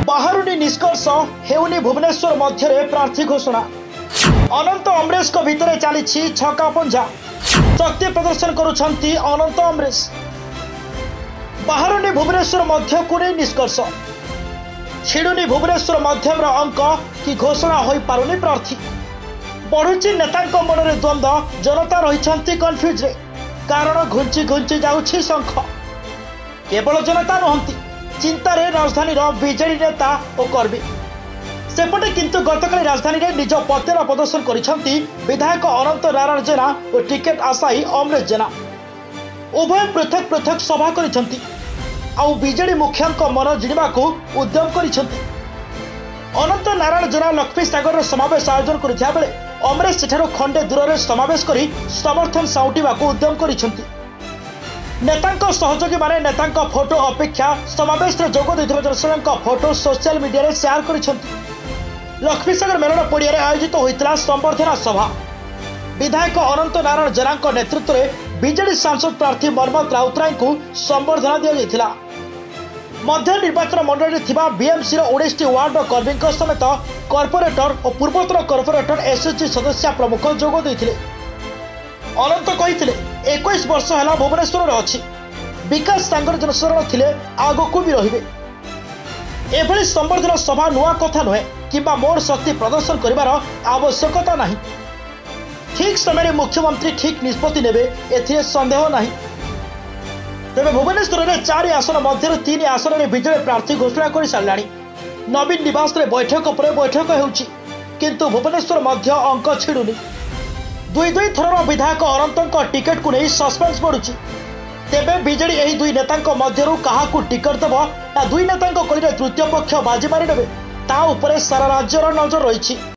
बाहरुनी निष्कर्ष हेउनी भुवनेश्वर मध्य प्रार्थी घोषणा। अनंत अमरेश भितर चली छका पंजा शक्ति प्रदर्शन करुछंती अनंत अमरेश। बाहरुनी भुवनेश्वर मध्य को निष्कर्ष छिड़ुनी भुवनेश्वर मध्यम अंक कि घोषणा हो पारुनी प्रार्थी। बढ़ुची नेता मन में द्वंद्व जनता रही कन्फ्यूज कारण घुंची घुंची जाऊँगी शंख। केवल जनता नुहति चिंतार राजधानी बीजेडी नेता और कर्मी सेपटे किंतु गतकाली राजधानी में निज पतेर प्रदर्शन करिसेंती विधायक अनंत नारायण जेना और टिकेट आशायी अमरेश जेना। उभय पृथक पृथक सभा करिसेंती आउ बीजेडी मुखिया मन जिणवा उद्यम करिसेंती। अनंत नारायण जेना लक्ष्मी सागर समावेश आयोजन करथिया बेले अमरेश सेठारु खंडे दूर समावेश करी समर्थन साउटिबा उद्यम करिसेंती। नेतांको सहयोगी माने नेतांको फोटो अपेक्षा समावेश रे जोग दैथिबा जनसंघ फोटो सोशल मीडिया रे शेयर करिसेंती। लक्ष्मीसागर मेलन पड़िया रे आयोजित होइतला संबर्धना सभा। विधायक अनंत नारायण जेना नेतृत्व में बीजेडी सांसद प्रार्थी मनमथ राउतराय को संबर्धना दिया जायतिला। मध्य निर्वाचन मंडल में थिबा बीएमसी रो 19 वार्ड कर्मी समेत कॉर्पोरेटर और पूर्वतन कॉर्पोरेटर एसएचजी सदस्य प्रमुख जोग दैथिले। अनंत कहिथिले 21 वर्ष है भुवनेश्वर अच्छी विकास सांगर जनसाधारण थिले आगको भी रहिबे। एभली संबर्धना सभा नुआ कथा नुहे किंबा मोर शक्ति प्रदर्शन करिवार आवश्यकता नहीं। ठीक समय मुख्यमंत्री ठीक निष्पत्ति नेबे एथिरे संदेह नहीं। तेरे भुवनेश्वर में 4 आसन मध्य 3 आसन में बीजेडी प्रार्थी घोषणा कर सारे। नवीन निवास रे बैठक पर बैठक होउची किंतु भुवनेश्वर मध्य अंक छिड़ुनी। दुई थर विधायक अनंत टिकेट को नहीं सस्पेंस बढ़ुची। तेबे बीजेडी यही दुई नेता मध्यरु काहाकू टिकेट देव ना दुई नेता कलिरे तृतीय पक्ष बाजी मारिदेवे ता उपरे सारा राज्यर नजर रही।